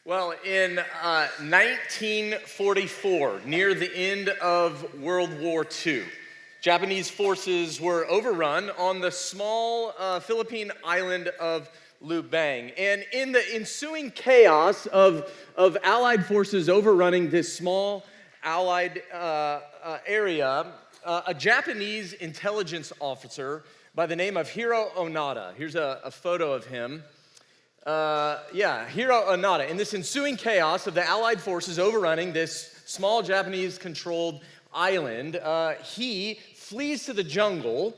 Well, in 1944, near the end of World War II, Japanese forces were overrun on the small Philippine island of Lubang. And in the ensuing chaos of Allied forces overrunning this small Allied area, a Japanese intelligence officer by the name of Hiro Onada, here's a photo of him. Hiro Onada. In this ensuing chaos of the Allied forces overrunning this small Japanese-controlled island, he flees to the jungle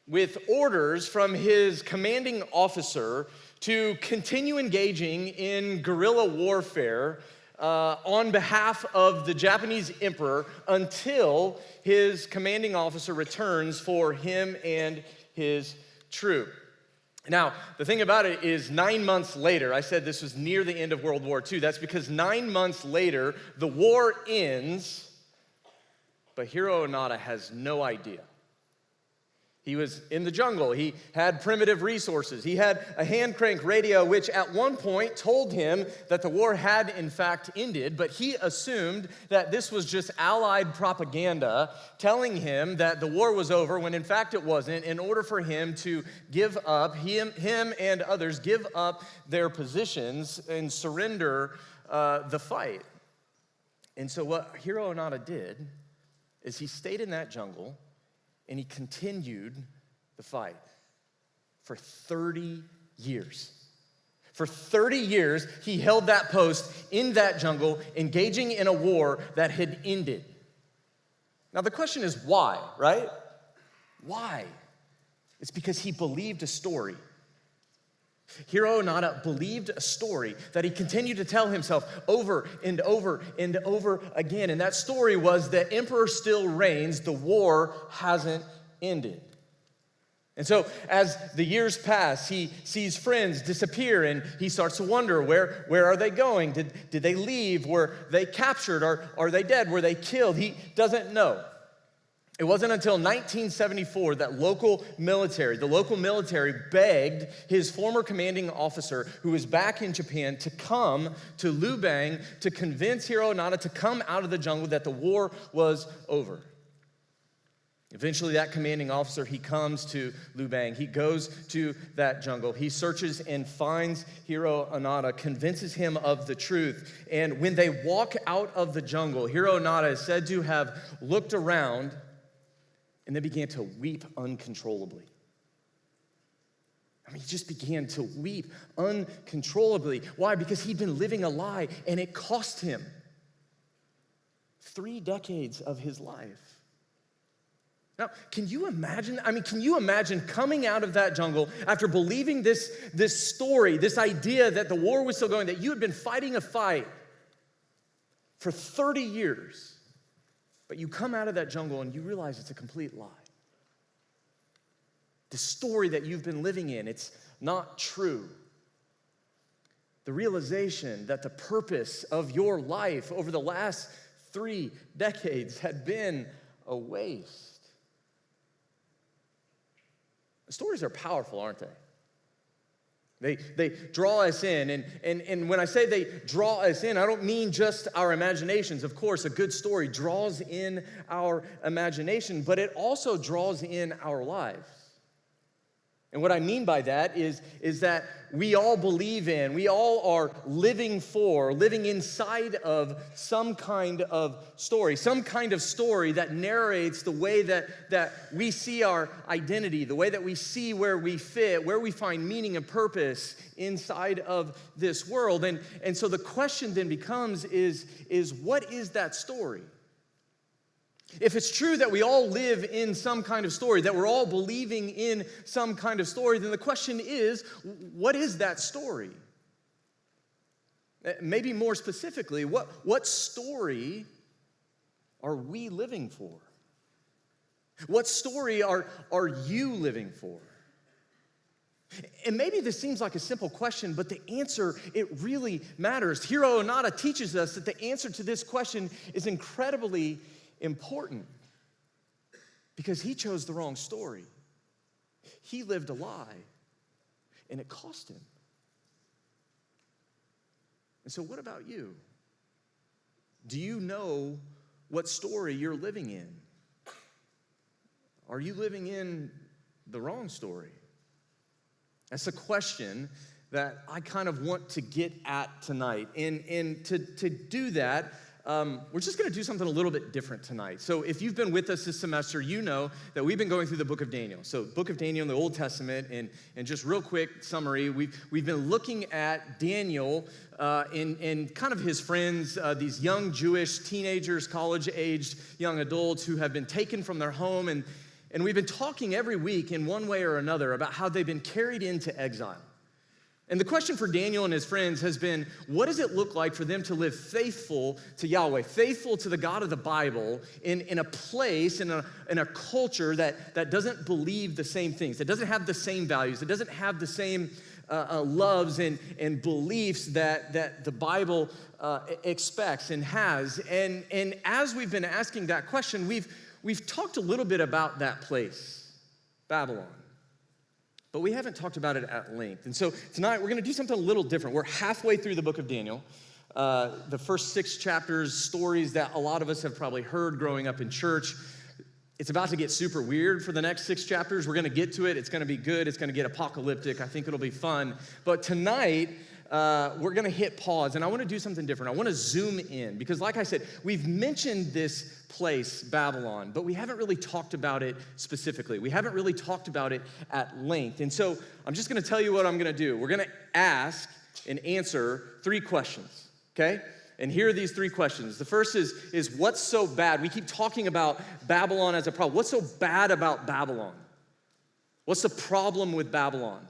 with orders from his commanding officer to continue engaging in guerrilla warfare on behalf of the Japanese emperor until his commanding officer returns for him and his troop. Now, the thing about it is 9 months later, I said this was near the end of World War II. That's because 9 months later, the war ends, but Hiro Onada has no idea. He was in the jungle. He had primitive resources. He had a hand crank radio, which at one point told him that the war had in fact ended, but he assumed that this was just Allied propaganda telling him that the war was over when in fact it wasn't, in order for him to give up, him and others give up their positions and surrender the fight. And so what Hiro Onada did is he stayed in that jungle and he continued the fight for 30 years. For 30 years, he held that post in that jungle, engaging in a war that had ended. Now, the question is why, right? Why? It's because he believed a story. Hiro Onada believed a story that he continued to tell himself over and over and over again. And that story was the emperor still reigns, the war hasn't ended. And so as the years pass, he sees friends disappear and he starts to wonder, where are they going? Did they leave? Were they captured? Are they dead? Were they killed? He doesn't know. It wasn't until 1974 that the local military begged his former commanding officer, who was back in Japan, to come to Lubang to convince Hiro Onada to come out of the jungle, that the war was over. Eventually, that commanding officer, he comes to Lubang. He goes to that jungle. He searches and finds Hiro Onada, convinces him of the truth. And when they walk out of the jungle, Hiro Onada is said to have looked around and then began to weep uncontrollably. He just began to weep uncontrollably. Why? Because he'd been living a lie, and it cost him 3 decades of his life. Now, can you imagine? Can you imagine coming out of that jungle after believing this story, this idea that the war was still going, that you had been fighting a fight for 30 years, but you come out of that jungle and you realize it's a complete lie. The story that you've been living in, it's not true. The realization that the purpose of your life over the last 3 decades had been a waste. Stories are powerful, aren't they? They draw us in, and when I say they draw us in, I don't mean just our imaginations. Of course, a good story draws in our imagination, but it also draws in our lives. And what I mean by that is that we all believe in, we all are living inside of some kind of story that narrates the way that we see our identity, the way that we see where we fit, where we find meaning and purpose inside of this world. And so the question then becomes is what is that story? If it's true that we all live in some kind of story, that we're all believing in some kind of story, then the question is, what is that story? Maybe more specifically, what story are we living for? What story are you living for? And maybe this seems like a simple question, but the answer, it really matters. Hiro Onada teaches us that the answer to this question is incredibly important because he chose the wrong story. He lived a lie, and it cost him. And so what about you? Do you know what story you're living in? Are you living in the wrong story? That's a question that I kind of want to get at tonight. And to do that, we're just going to do something a little bit different tonight. So if you've been with us this semester, you know that we've been going through the book of Daniel. So book of Daniel in the Old Testament, and just real quick summary, we've been looking at Daniel and kind of his friends, these young Jewish teenagers, college-aged young adults who have been taken from their home, and we've been talking every week in one way or another about how they've been carried into exile. And the question for Daniel and his friends has been, what does it look like for them to live faithful to Yahweh, faithful to the God of the Bible in a place, in a culture that doesn't believe the same things, that doesn't have the same values, that doesn't have the same loves and beliefs that the Bible expects and has. And as we've been asking that question, we've talked a little bit about that place, Babylon. But we haven't talked about it at length. And so tonight we're going to do something a little different. We're halfway through the book of Daniel. The first 6 chapters, stories that a lot of us have probably heard growing up in church. It's about to get super weird for the next 6 chapters. We're going to get to it. It's going to be good. It's going to get apocalyptic. I think it'll be fun. But tonight, we're going to hit pause, and I want to do something different. I want to zoom in, because like I said, we've mentioned this place, Babylon, but we haven't really talked about it specifically. We haven't really talked about it at length. And so I'm just going to tell you what I'm going to do. We're going to ask and answer 3 questions, okay? And here are these 3 questions. The first is what's so bad? We keep talking about Babylon as a problem. What's so bad about Babylon? What's the problem with Babylon?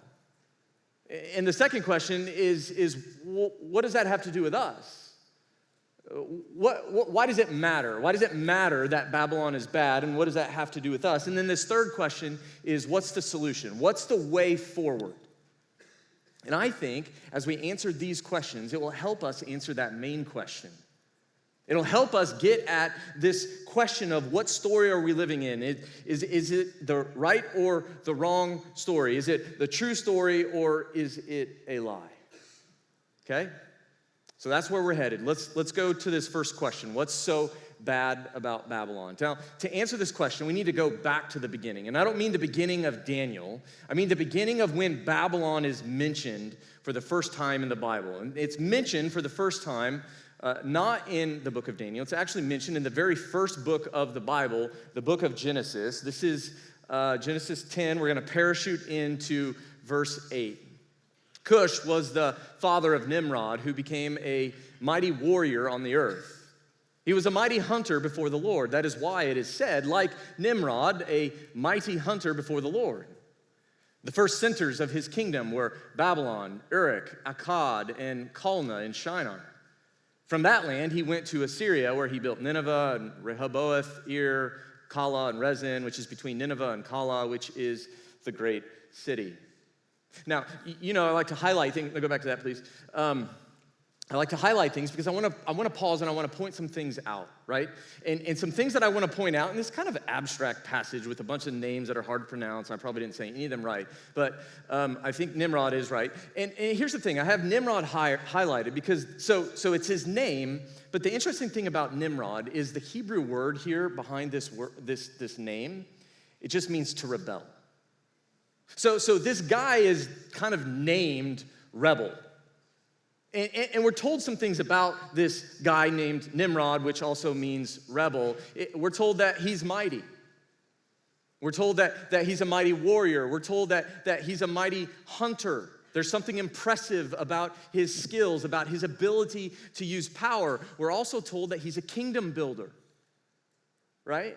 And the second question is what does that have to do with us? Why does it matter? Why does it matter that Babylon is bad, and what does that have to do with us? And then this third question is, what's the solution? What's the way forward? And I think as we answer these questions, it will help us answer that main question. It'll help us get at this question of what story are we living in? Is it the right or the wrong story? Is it the true story, or is it a lie? Okay? So that's where we're headed. Let's go to this first question. What's so bad about Babylon? Now, to answer this question, we need to go back to the beginning. And I don't mean the beginning of Daniel. I mean the beginning of when Babylon is mentioned for the first time in the Bible. And it's mentioned for the first time not in the book of Daniel. It's actually mentioned in the very first book of the Bible, the book of Genesis. This is Genesis 10. We're going to parachute into verse 8. Cush was the father of Nimrod, who became a mighty warrior on the earth. He was a mighty hunter before the Lord. That is why it is said, like Nimrod, a mighty hunter before the Lord. The first centers of his kingdom were Babylon, Uruk, Akkad, and Calneh and Shinar. From that land, he went to Assyria, where he built Nineveh and Rehoboth, Ir, Calah, and Rezin, which is between Nineveh and Calah, which is the great city. Now, you know, I like to highlight things. Go back to that, please. I like to highlight things because I want to pause and I want to point some things out, right? And some things that I want to point out in this kind of abstract passage with a bunch of names that are hard to pronounce. I probably didn't say any of them right, but I think Nimrod is right. And here's the thing: I have Nimrod highlighted because so it's his name. But the interesting thing about Nimrod is the Hebrew word here behind this name. It just means to rebel. So this guy is kind of named rebel. And we're told some things about this guy named Nimrod, which also means rebel. We're told that he's mighty. We're told that he's a mighty warrior. We're told that he's a mighty hunter. There's something impressive about his skills, about his ability to use power. We're also told that he's a kingdom builder, right?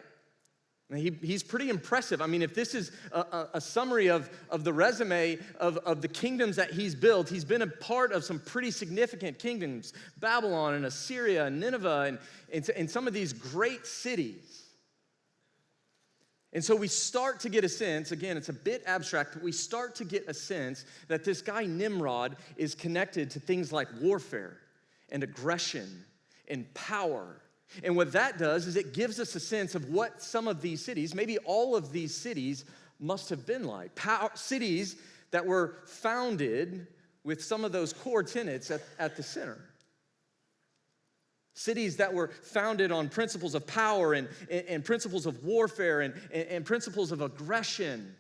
He's pretty impressive. I mean, if this is a summary of the resume of the kingdoms that he's built, he's been a part of some pretty significant kingdoms, Babylon and Assyria and Nineveh and some of these great cities. And so we start to get a sense, again, it's a bit abstract, but we start to get a sense that this guy Nimrod is connected to things like warfare and aggression and power. And what that does is it gives us a sense of what some of these cities, maybe all of these cities, must have been like. Cities that were founded with some of those core tenets at the center. Cities that were founded on principles of power and principles of warfare and principles of aggression.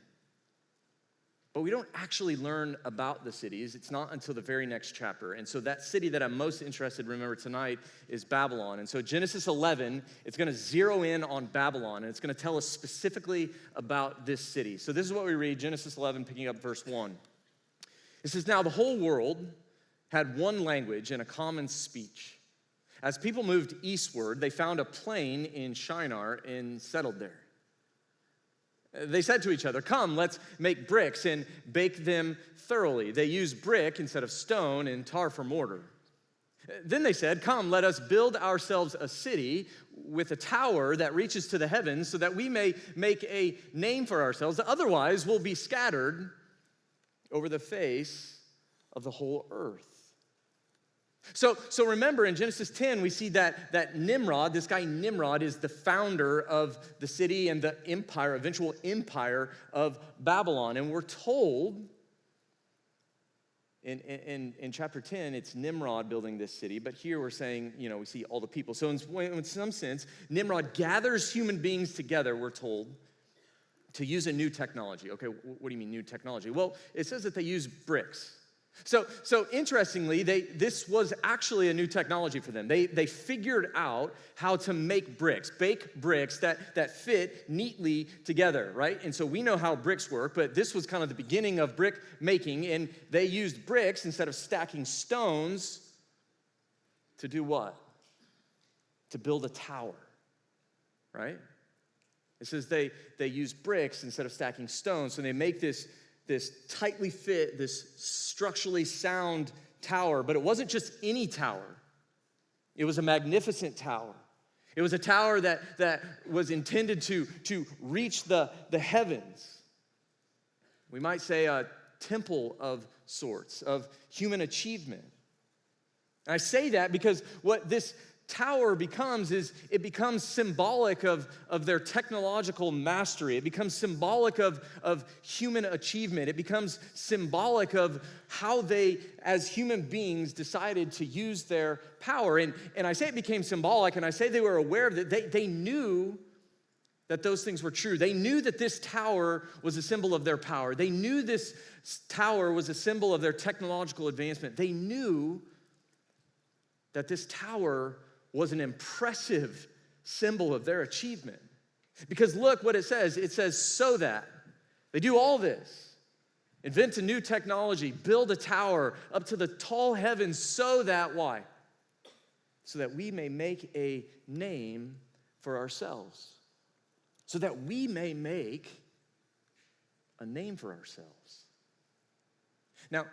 But we don't actually learn about the cities. It's not until the very next chapter. And so that city that I'm most interested in, remember tonight, is Babylon. And so Genesis 11, it's going to zero in on Babylon, and it's going to tell us specifically about this city. So this is what we read, Genesis 11, picking up verse 1. It says, "Now the whole world had one language and a common speech. As people moved eastward, they found a plain in Shinar and settled there. They said to each other, 'Come, let's make bricks and bake them thoroughly.' They used brick instead of stone and tar for mortar. Then they said, 'Come, let us build ourselves a city with a tower that reaches to the heavens so that we may make a name for ourselves. Otherwise, we'll be scattered over the face of the whole earth.'" So remember, in Genesis 10, we see that Nimrod, this guy Nimrod, is the founder of the city and the empire, eventual empire of Babylon. And we're told in chapter 10, it's Nimrod building this city. But here we're saying, we see all the people. So in some sense, Nimrod gathers human beings together, we're told, to use a new technology. Okay, what do you mean new technology? Well, it says that they use bricks. So interestingly, this was actually a new technology for them. They figured out how to make bricks, bake bricks that fit neatly together, right? And so we know how bricks work, but this was kind of the beginning of brick making, and they used bricks instead of stacking stones to do what? To build a tower, right? It says they use bricks instead of stacking stones, so they make this tightly fit, this structurally sound tower. But it wasn't just any tower. It was a magnificent tower. It was a tower that was intended to reach the heavens. We might say a temple of sorts, of human achievement. And I say that because what this tower becomes is it becomes symbolic of their technological mastery. It becomes symbolic of human achievement. It becomes symbolic of how they, as human beings, decided to use their power. And I say it became symbolic, and I say they were aware of it. They knew that those things were true. They knew that this tower was a symbol of their power. They knew this tower was a symbol of their technological advancement. They knew that this tower was an impressive symbol of their achievement. Because look what it says. It says, so that. They do all this. Invent a new technology, build a tower up to the tall heavens so that, why? So that we may make a name for ourselves. So that we may make a name for ourselves. Now,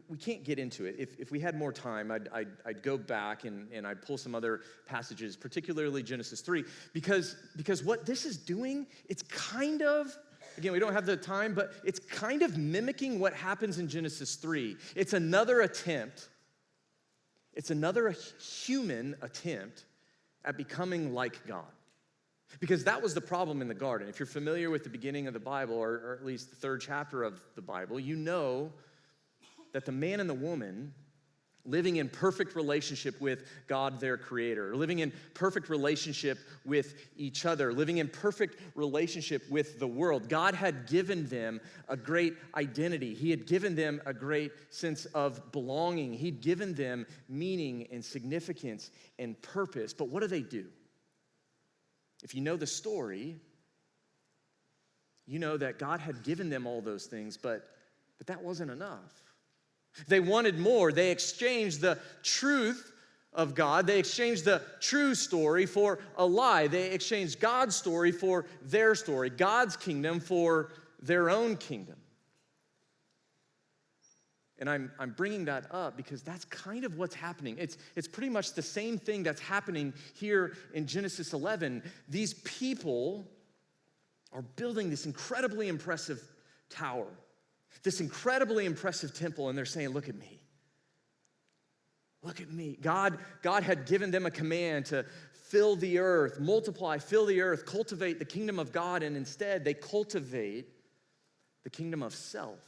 we can't get into it. If we had more time, I'd go back and I'd pull some other passages, particularly Genesis 3, because what this is doing, it's kind of, again, we don't have the time, but it's kind of mimicking what happens in Genesis 3. It's another attempt. It's another human attempt at becoming like God. Because that was the problem in the garden. If you're familiar with the beginning of the Bible, or at least the third chapter of the Bible, you know that the man and the woman living in perfect relationship with God, their creator, living in perfect relationship with each other, living in perfect relationship with the world. God had given them a great identity. He had given them a great sense of belonging. He'd given them meaning and significance and purpose. But what do? If you know the story, you know that God had given them all those things, but that wasn't enough. They wanted more. They exchanged the truth of God. They exchanged the true story for a lie. They exchanged God's story for their story, God's kingdom for their own kingdom. And I'm bringing that up because that's kind of what's happening. It's pretty much the same thing that's happening here in Genesis 11. These people are building this incredibly impressive tower, this incredibly impressive temple, and they're saying, look at me. Look at me. God had given them a command to fill the earth, multiply, fill the earth, cultivate the kingdom of God, and instead they cultivate the kingdom of self.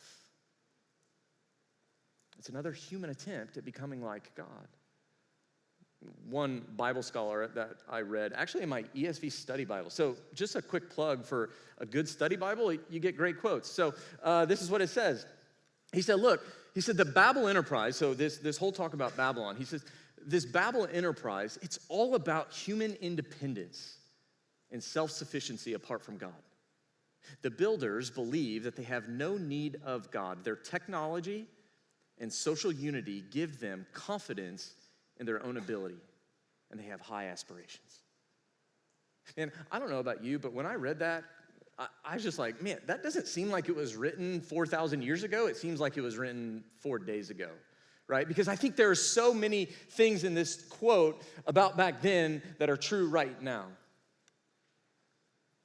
It's another human attempt at becoming like God. One Bible scholar that I read, actually in my ESV study Bible. So just a quick plug for a good study Bible, you get great quotes. So this is what it says. He said, look, the Babel enterprise, so this whole talk about Babylon, he says, this Babel enterprise, it's all about human independence and self-sufficiency apart from God. The builders believe that they have no need of God. Their technology and social unity give them confidence in their own ability, and they have high aspirations. And I don't know about you, but when I read that, I was just like, man, that doesn't seem like it was written 4,000 years ago. It seems like it was written 4 days ago, right? Because I think there are so many things in this quote about back then that are true right now.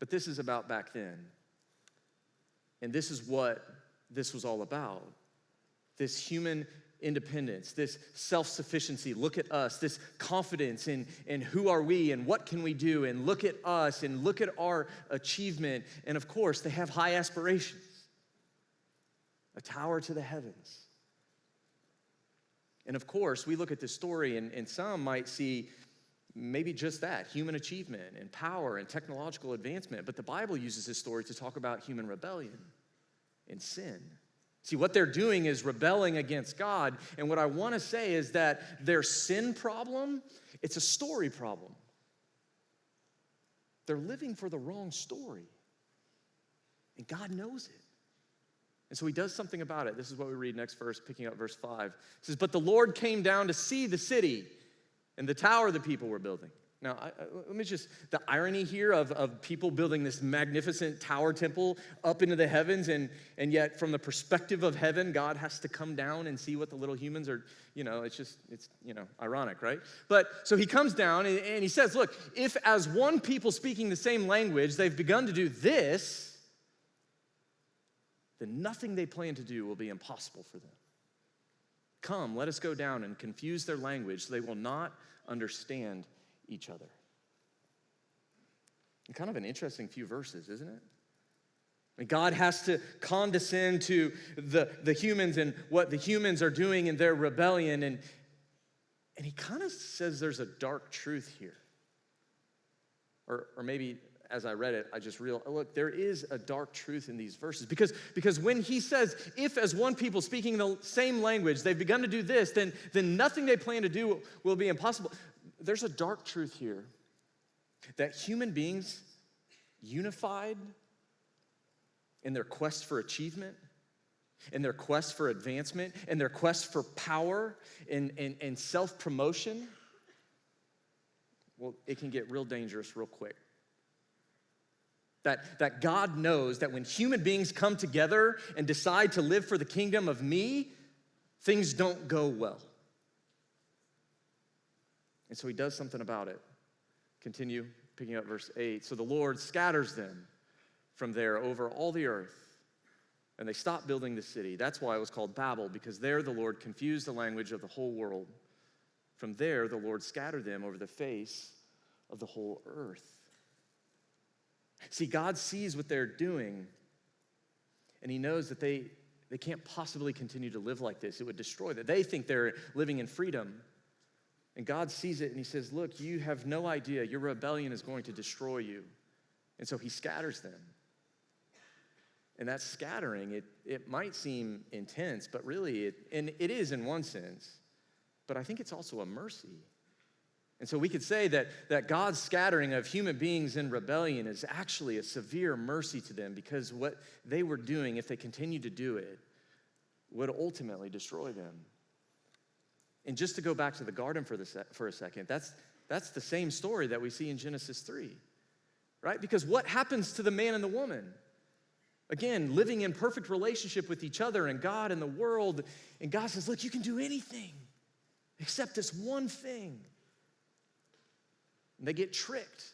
But this is about back then. And this is what this was all about. This human independence, this self-sufficiency. Look at us, this confidence in who are we and what can we do, and look at us and look at our achievement. And of course, they have high aspirations. A tower to the heavens. And of course, we look at this story and some might see maybe just that, human achievement and power and technological advancement. But the Bible uses this story to talk about human rebellion and sin. See, what they're doing is rebelling against God. And what I want to say is that their sin problem, it's a story problem. They're living for the wrong story. And God knows it. And so he does something about it. This is what we read next verse, picking up verse 5. It says, but the Lord came down to see the city and the tower the people were building. Now, let me just, the irony here of people building this magnificent tower temple up into the heavens, and yet from the perspective of heaven, God has to come down and see what the little humans are, it's ironic, right? But, so he comes down and he says, look, if as one people speaking the same language, they've begun to do this, then nothing they plan to do will be impossible for them. Come, let us go down and confuse their language so they will not understand each other. And kind of an interesting few verses, isn't it? I mean, God has to condescend to the humans and what the humans are doing in their rebellion, and he kind of says there's a dark truth here. Or maybe as I read it, I just realized, look, there is a dark truth in these verses. Because when he says, if as one people speaking the same language, they've begun to do this, then nothing they plan to do will be impossible. There's a dark truth here that human beings unified in their quest for achievement, in their quest for advancement, in their quest for power and self-promotion, well, it can get real dangerous real quick. That God knows that when human beings come together and decide to live for the kingdom of me, things don't go well. And so he does something about it. Continue picking up verse 8. So the Lord scatters them from there over all the earth, and they stop building the city. That's why it was called Babel, because there the Lord confused the language of the whole world. From there, the Lord scattered them over the face of the whole earth. See, God sees what they're doing, and he knows that they can't possibly continue to live like this. It would destroy them. They think they're living in freedom. And God sees it, and he says, look, you have no idea. Your rebellion is going to destroy you. And so he scatters them. And that scattering, it might seem intense, but really, it is in one sense. But I think it's also a mercy. And so we could say that God's scattering of human beings in rebellion is actually a severe mercy to them, because what they were doing, if they continued to do it, would ultimately destroy them. And just to go back to the garden for a second, that's the same story that we see in Genesis 3, right? Because what happens to the man and the woman? Again, living in perfect relationship with each other and God and the world. And God says, look, you can do anything except this one thing. And they get tricked.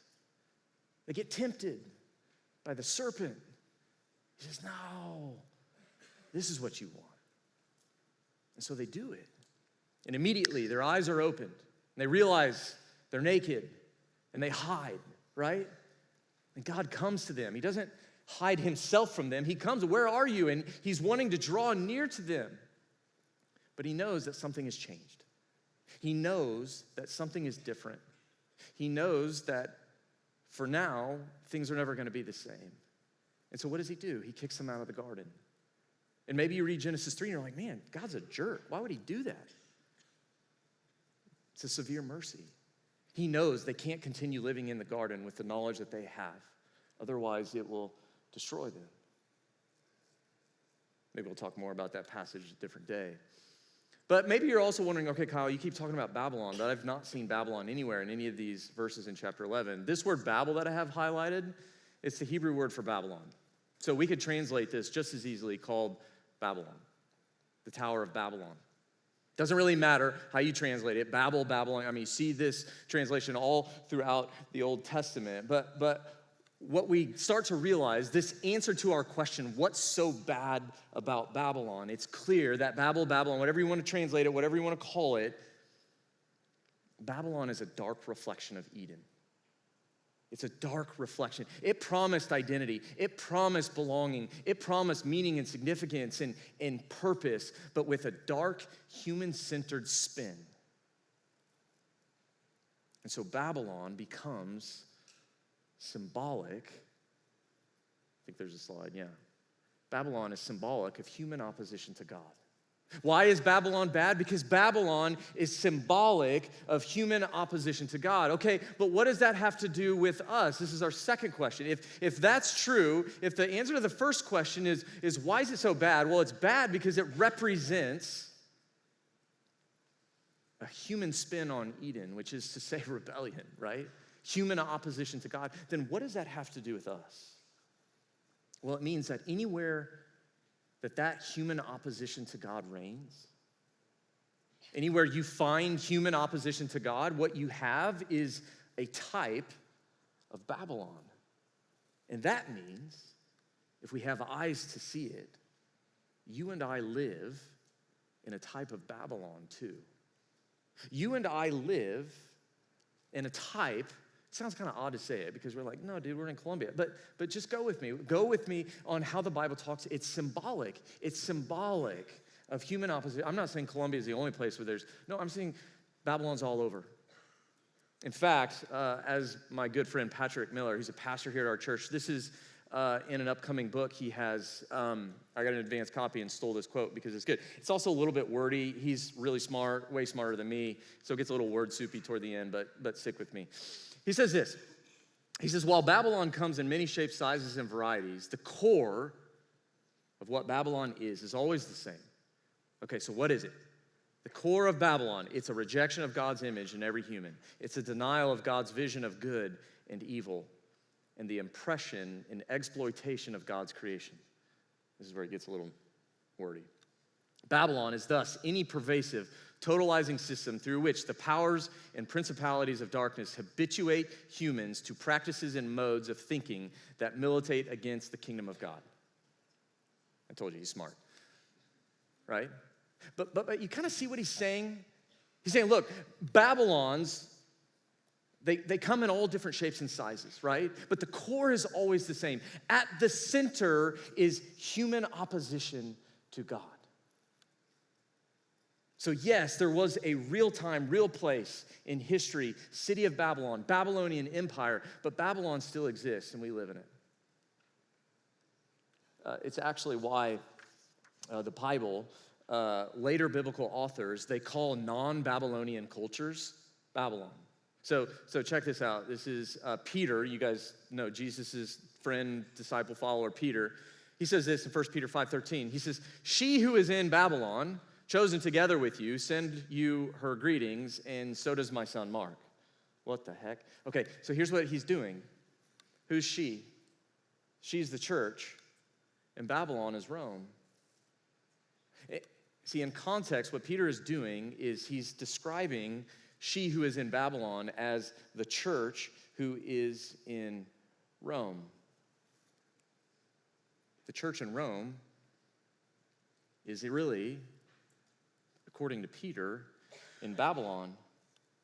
They get tempted by the serpent. He says, no, this is what you want. And so they do it. And immediately their eyes are opened, and they realize they're naked, and they hide, right? And God comes to them. He doesn't hide himself from them. He comes, where are you? And he's wanting to draw near to them. But he knows that something has changed. He knows that something is different. He knows that for now, things are never going to be the same. And so what does he do? He kicks them out of the garden. And maybe you read Genesis 3 and you're like, man, God's a jerk. Why would he do that? It's a severe mercy. He knows they can't continue living in the garden with the knowledge that they have. Otherwise, it will destroy them. Maybe we'll talk more about that passage a different day. But maybe you're also wondering, okay, Kyle, you keep talking about Babylon, but I've not seen Babylon anywhere in any of these verses in chapter 11. This word Babel that I have highlighted, it's the Hebrew word for Babylon. So we could translate this just as easily called Babylon, the Tower of Babylon. Doesn't really matter how you translate it. Babel, Babylon. I mean, you see this translation all throughout the Old Testament. But what we start to realize, this answer to our question, what's so bad about Babylon? It's clear that Babylon, whatever you want to translate it, whatever you want to call it, Babylon is a dark reflection of Eden. It's a dark reflection. It promised identity. It promised belonging. It promised meaning and significance and purpose, but with a dark, human-centered spin. And so Babylon becomes symbolic. I think there's a slide, yeah. Babylon is symbolic of human opposition to God. Why is Babylon bad? Because Babylon is symbolic of human opposition to God. Okay, but what does that have to do with us? This is our second question. If that's true, if the answer to the first question is why is it so bad? Well, it's bad because it represents a human spin on Eden, which is to say rebellion, right? Human opposition to God. Then what does that have to do with us? Well, it means that anywhere that human opposition to God reigns, anywhere you find human opposition to God, what you have is a type of Babylon. And that means, if we have eyes to see it, you and I live in a type of Babylon too. You and I live in a type. It sounds kind of odd to say it because we're like, no, dude, we're in Colombia. But just go with me. Go with me on how the Bible talks. It's symbolic. It's symbolic of human opposition. I'm not saying Colombia is the only place where there's, no, I'm saying Babylon's all over. In fact, as my good friend Patrick Miller, he's a pastor here at our church, this is in an upcoming book he has. I got an advanced copy and stole this quote because it's good. It's also a little bit wordy. He's really smart, way smarter than me, so it gets a little word soupy toward the end, but stick with me. He says this. He says, while Babylon comes in many shapes, sizes, and varieties, the core of what Babylon is always the same. Okay, so what is it? The core of Babylon, it's a rejection of God's image in every human. It's a denial of God's vision of good and evil, and the impression and exploitation of God's creation. This is where it gets a little wordy. Babylon is thus any pervasive, totalizing system through which the powers and principalities of darkness habituate humans to practices and modes of thinking that militate against the kingdom of God. I told you, he's smart, right? But you kind of see what he's saying? He's saying, look, Babylon's, they come in all different shapes and sizes, right? But the core is always the same. At the center is human opposition to God. So yes, there was a real time, real place in history, city of Babylon, Babylonian Empire, but Babylon still exists and we live in it. It's actually why the Bible, later biblical authors, they call non-Babylonian cultures Babylon. So check this out. This is Peter. You guys know Jesus' friend, disciple, follower, Peter. He says this in 1 Peter 5:13. He says, she who is in Babylon, chosen together with you, send you her greetings, and so does my son Mark. What the heck? Okay, so here's what he's doing. Who's she? She's the church, and Babylon is Rome. See, in context, what Peter is doing is he's describing she who is in Babylon as the church who is in Rome. The church in Rome is really, according to Peter, in Babylon.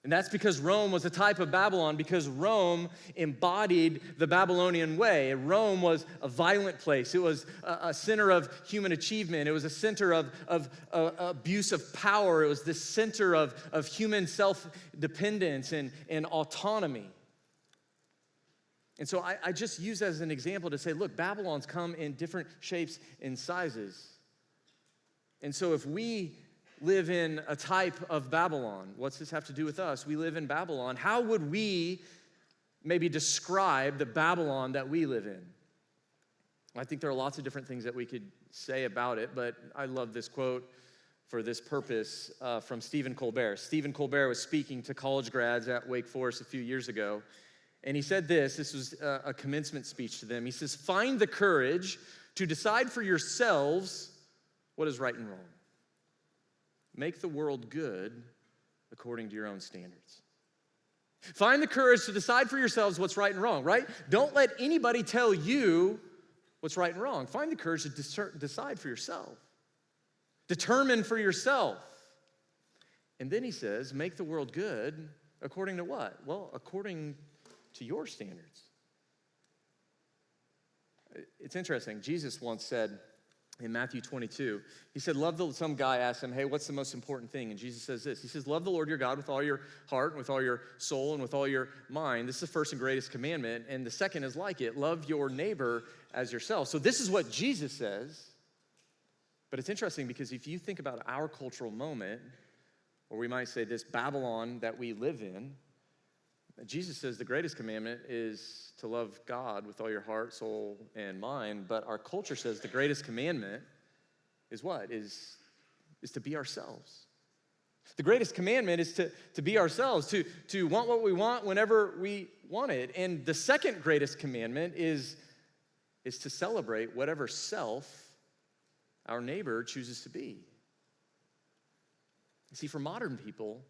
And that's because Rome was a type of Babylon, because Rome embodied the Babylonian way. Rome was a violent place. It was a center of human achievement. It was a center of abuse of power. It was the center of human self-dependence and autonomy. And so I just use that as an example to say, look, Babylons come in different shapes and sizes. And so if we live in a type of Babylon, what's this have to do with us? We live in Babylon. How would we maybe describe the Babylon that we live in? I think there are lots of different things that we could say about it, but I love this quote for this purpose from Stephen Colbert. Stephen Colbert was speaking to college grads at Wake Forest a few years ago, and he said this was a commencement speech to them. He says, "Find the courage to decide for yourselves what is right and wrong. Make the world good according to your own standards." Find the courage to decide for yourselves what's right and wrong, right? Don't let anybody tell you what's right and wrong. Find the courage to decide for yourself. Determine for yourself. And then he says, make the world good according to what? Well, according to your standards. It's interesting. Jesus once said, in Matthew 22, he said, some guy asked him, hey, what's the most important thing? And Jesus says this. He says, love the Lord your God with all your heart, and with all your soul, and with all your mind. This is the first and greatest commandment. And the second is like it. Love your neighbor as yourself. So this is what Jesus says. But it's interesting because if you think about our cultural moment, or we might say this Babylon that we live in, Jesus says the greatest commandment is to love God with all your heart, soul, and mind. But our culture says the greatest commandment is what? Is to be ourselves. The greatest commandment is to be ourselves, to want what we want whenever we want it. And the second greatest commandment is to celebrate whatever self our neighbor chooses to be. You see, for modern people,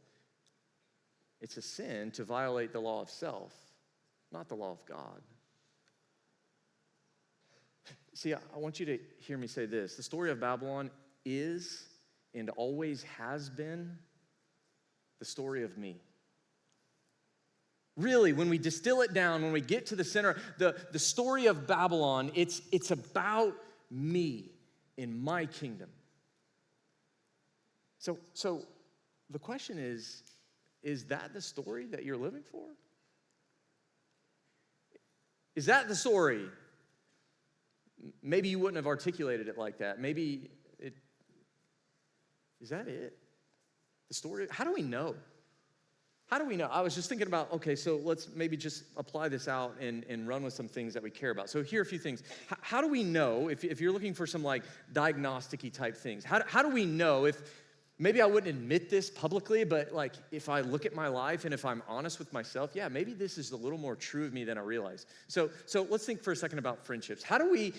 it's a sin to violate the law of self, not the law of God. See, I want you to hear me say this. The story of Babylon is and always has been the story of me. Really, when we distill it down, when we get to the center, the story of Babylon, it's about me in my kingdom. So the question is that the story that you're living for? Is that the story? Maybe you wouldn't have articulated it like that. Is that it? The story? How do we know? How do we know? I was just thinking about, okay, so let's maybe just apply this out and run with some things that we care about. So here are a few things. How do we know, if you're looking for some like diagnostic-y type things, how do we know if, maybe I wouldn't admit this publicly, but like if I look at my life and if I'm honest with myself, yeah, maybe this is a little more true of me than I realize. So let's think for a second about friendships. How do we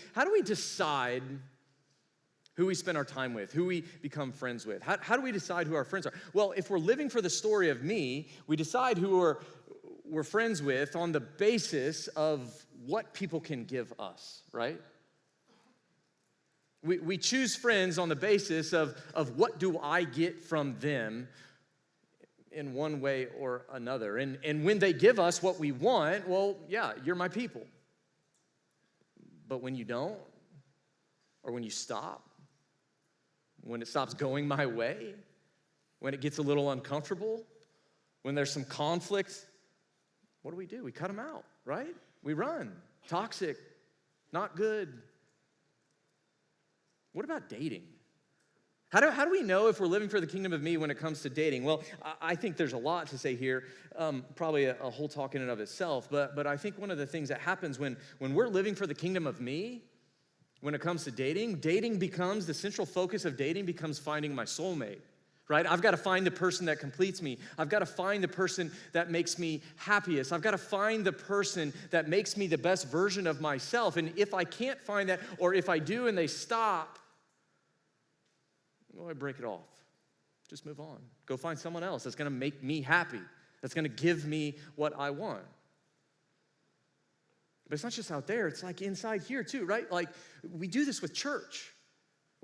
decide who we spend our time with, who we become friends with? How do we decide who our friends are? Well, if we're living for the story of me, we decide who we're friends with on the basis of what people can give us, right? We choose friends on the basis of what do I get from them in one way or another. And when they give us what we want, well, yeah, you're my people. But when you don't, or when you stop, when it stops going my way, when it gets a little uncomfortable, when there's some conflict, what do? We cut them out, right? We run. Toxic, not good. What about dating? How do we know if we're living for the kingdom of me when it comes to dating? Well, I think there's a lot to say here, probably a whole talk in and of itself, but I think one of the things that happens when we're living for the kingdom of me, when it comes to dating becomes, the central focus of dating becomes finding my soulmate, right? I've got to find the person that completes me. I've got to find the person that makes me happiest. I've got to find the person that makes me the best version of myself. And if I can't find that, or if I do and they stop, well, I break it off. Just move on. Go find someone else that's going to make me happy, that's going to give me what I want. But it's not just out there, it's like inside here too, right? Like we do this with church.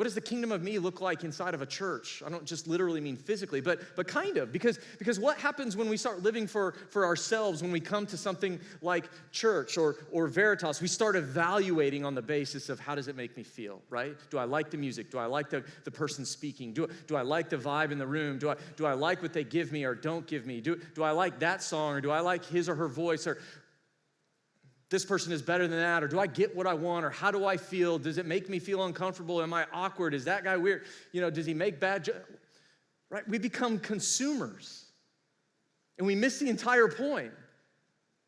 What does the kingdom of me look like inside of a church? I don't just literally mean physically, but kind of, because what happens when we start living for ourselves, when we come to something like church or Veritas, we start evaluating on the basis of how does it make me feel, right? Do I like the music? Do I like the person speaking? Do I like the vibe in the room? Do I like what they give me or don't give me? Do I like that song, or do I like his or her voice, or this person is better than that, or do I get what I want, or how do I feel? Does it make me feel uncomfortable? Am I awkward? Is that guy weird? Does he make bad right? We become consumers, and we miss the entire point.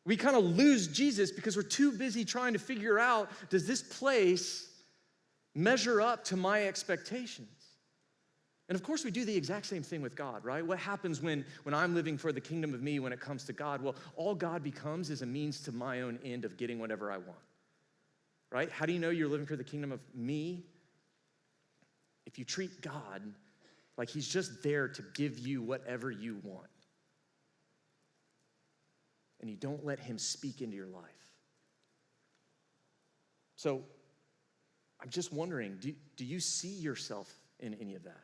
We kind of lose Jesus because we're too busy trying to figure out, does this place measure up to my expectations? And of course, we do the exact same thing with God, right? What happens when I'm living for the kingdom of me when it comes to God? Well, all God becomes is a means to my own end of getting whatever I want, right? How do you know you're living for the kingdom of me? If you treat God like he's just there to give you whatever you want, and you don't let him speak into your life. So I'm just wondering, do you see yourself in any of that?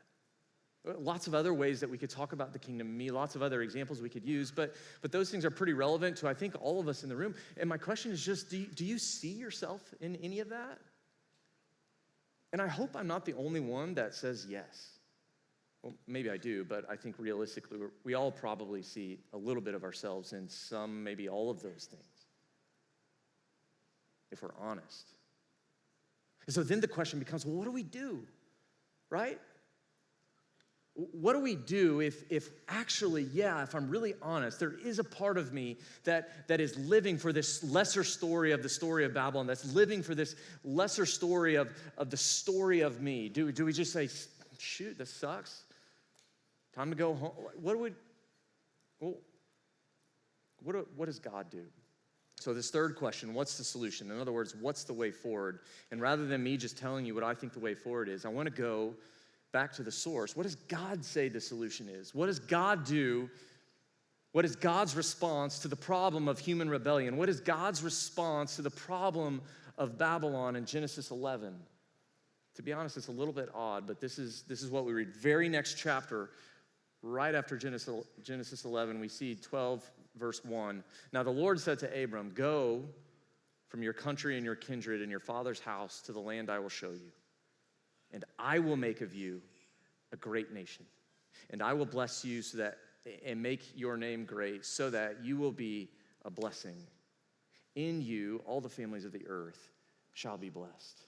Lots of other ways that we could talk about the kingdom of me, lots of other examples we could use, but those things are pretty relevant to, I think, all of us in the room. And my question is just, do you see yourself in any of that? And I hope I'm not the only one that says yes. Well, maybe I do, but I think realistically, we all probably see a little bit of ourselves in some, maybe all of those things, if we're honest. And so then the question becomes, well, what do we do, right? What do we do if actually, if I'm really honest, there is a part of me that is living for this lesser story of the story of Babylon, that's living for this lesser story of the story of me? Do we just say, shoot, this sucks? Time to go home? What does God do? So this third question, what's the solution? In other words, what's the way forward? And rather than me just telling you what I think the way forward is, I want to go back to the source. What does God say the solution is? What does God do? What is God's response to the problem of human rebellion? What is God's response to the problem of Babylon in Genesis 11? To be honest, it's a little bit odd, but this is what we read. Very next chapter, right after Genesis 11, we see 12, verse 1. Now the Lord said to Abram, "Go from your country and your kindred and your father's house to the land I will show you. And I will make of you a great nation. And I will bless you and make your name great, so that you will be a blessing. In you, all the families of the earth shall be blessed."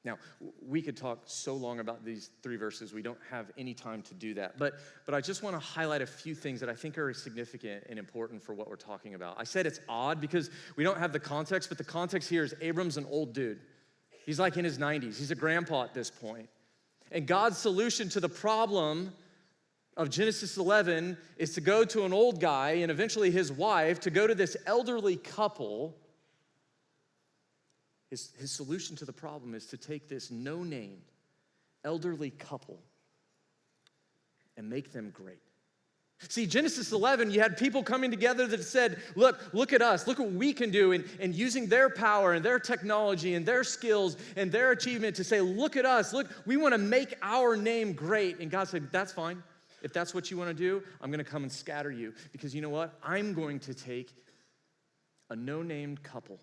Now, we could talk so long about these three verses. We don't have any time to do that. But I just want to highlight a few things that I think are significant and important for what we're talking about. I said it's odd because we don't have the context, but the context here is Abram's an old dude. He's like in his 90s. He's a grandpa at this point. And God's solution to the problem of Genesis 11 is to go to an old guy and eventually his wife, to go to this elderly couple. His solution to the problem is to take this no-name elderly couple and make them great. See, Genesis 11, you had people coming together that said, look at us, look what we can do, and using their power and their technology and their skills and their achievement to say, look at us, look, we want to make our name great. And God said, that's fine. If that's what you want to do, I'm going to come and scatter you, because you know what? I'm going to take a no-named couple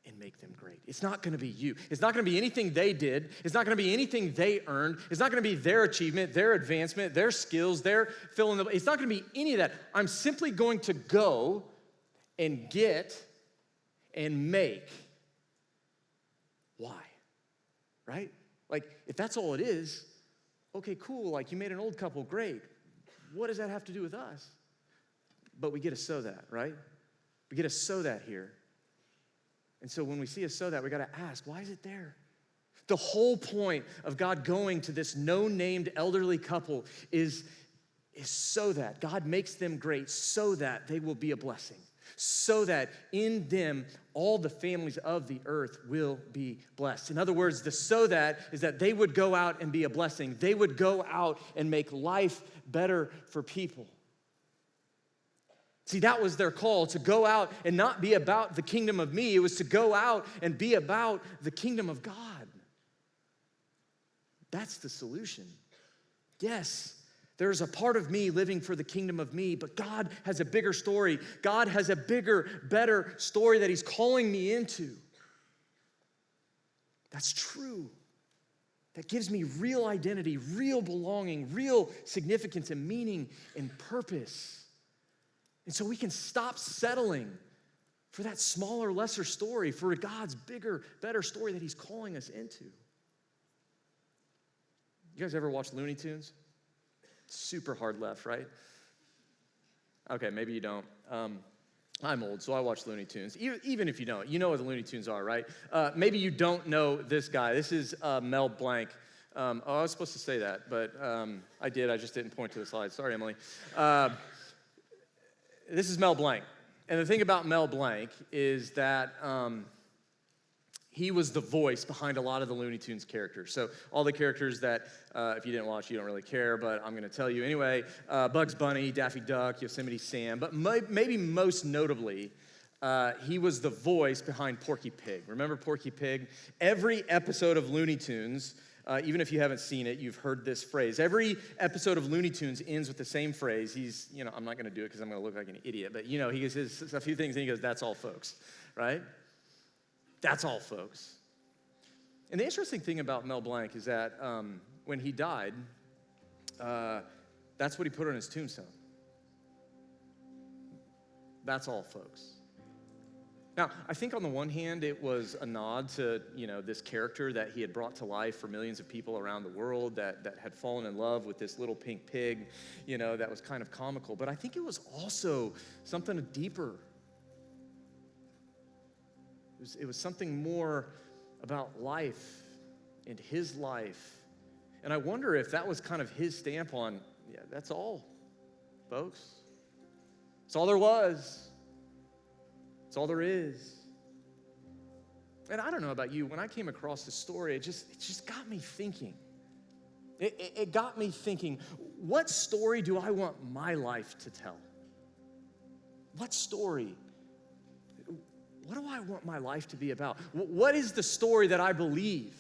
and make them great. It's not going to be you. It's not going to be anything they did. It's not going to be anything they earned. It's not going to be their achievement, their advancement, their skills, their fill in the. It's not going to be any of that. I'm simply going to go and get and make. Why? Right? Like, if that's all it is, okay, cool. Like, you made an old couple great. What does that have to do with us? But we get to sow that, right? We get to sow that here. And so when we see us sow that, we got to ask, why is it there? The whole point of God going to this no-named elderly couple is so that God makes them great, so that they will be a blessing, so that in them all the families of the earth will be blessed. In other words, the so that is that they would go out and be a blessing. They would go out and make life better for people. See, that was their call, to go out and not be about the kingdom of me. It was to go out and be about the kingdom of God. That's the solution. Yes, there's a part of me living for the kingdom of me, but God has a bigger story. God has a bigger, better story that he's calling me into. That's true. That gives me real identity, real belonging, real significance and meaning and purpose. And so we can stop settling for that smaller, lesser story, for God's bigger, better story that he's calling us into. You guys ever watch Looney Tunes? Super hard left, right? Okay, maybe you don't. I'm old, so I watch Looney Tunes. Even if you don't, you know what the Looney Tunes are, right? Maybe you don't know this guy. This is Mel Blanc. I was supposed to say that, but I did. I just didn't point to the slide. Sorry, Emily. This is Mel Blanc. And the thing about Mel Blanc is that he was the voice behind a lot of the Looney Tunes characters. So all the characters that, if you didn't watch, you don't really care, but I'm going to tell you anyway. Bugs Bunny, Daffy Duck, Yosemite Sam. But maybe most notably, he was the voice behind Porky Pig. Remember Porky Pig? Every episode of Looney Tunes, even if you haven't seen it, you've heard this phrase. Every episode of Looney Tunes ends with the same phrase. I'm not going to do it because I'm going to look like an idiot, but he says a few things and he goes, "That's all, folks," right? That's all, folks. And the interesting thing about Mel Blanc is that when he died, that's what he put on his tombstone. That's all, folks. Now, I think on the one hand, it was a nod to, this character that he had brought to life for millions of people around the world that had fallen in love with this little pink pig, that was kind of comical. But I think it was also something deeper. It was something more about life and his life. And I wonder if that was kind of his stamp on, that's all, folks. It's all there was. It's all there is. And I don't know about you, when I came across this story, it just got me thinking. It got me thinking, what story do I want my life to tell? What story? What do I want my life to be about? What is the story that I believe?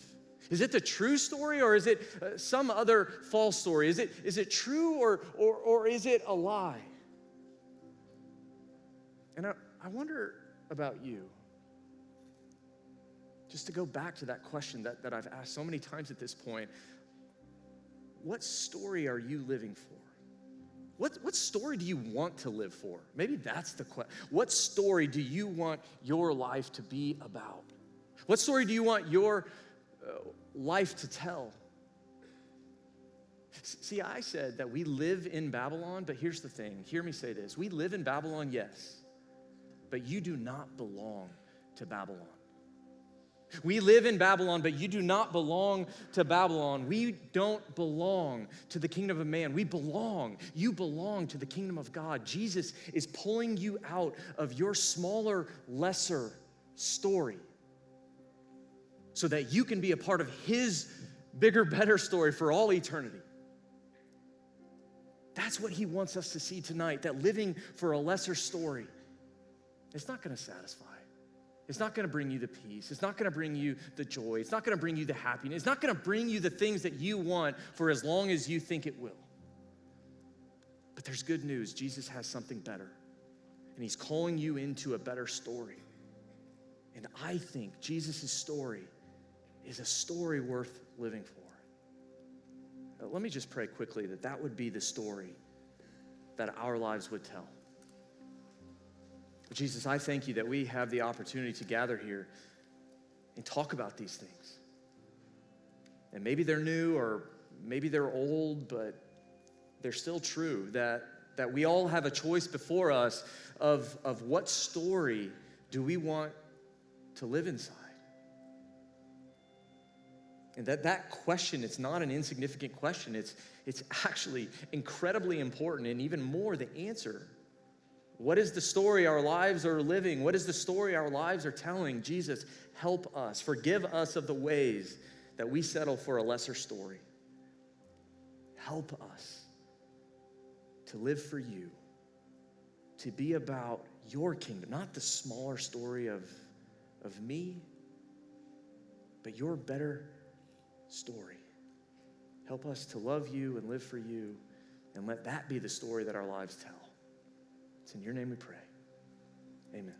Is it the true story or is it some other false story? Is it true or is it a lie? And I wonder about you. Just to go back to that question that I've asked so many times at this point, what story are you living for? What story do you want to live for? Maybe that's the question. What story do you want your life to be about? What story do you want your life to tell? See, I said that we live in Babylon, but here's the thing. Hear me say this. We live in Babylon, yes, but you do not belong to Babylon. We live in Babylon, but you do not belong to Babylon. We don't belong to the kingdom of man. You belong to the kingdom of God. Jesus is pulling you out of your smaller, lesser story so that you can be a part of his bigger, better story for all eternity. That's what he wants us to see tonight, that living for a lesser story, it's not going to satisfy. It's not going to bring you the peace. It's not going to bring you the joy. It's not going to bring you the happiness. It's not going to bring you the things that you want for as long as you think it will. But there's good news. Jesus has something better. And he's calling you into a better story. And I think Jesus' story is a story worth living for. Let me just pray quickly that would be the story that our lives would tell. Jesus, I thank you that we have the opportunity to gather here and talk about these things. And maybe they're new or maybe they're old, but they're still true, that we all have a choice before us of what story do we want to live inside. And that question, it's not an insignificant question. It's actually incredibly important, and even more, the answer. What is the story our lives are living? What is the story our lives are telling? Jesus, help us. Forgive us of the ways that we settle for a lesser story. Help us to live for you, to be about your kingdom, not the smaller story of me, but your better story. Help us to love you and live for you, and let that be the story that our lives tell. It's in your name we pray. Amen.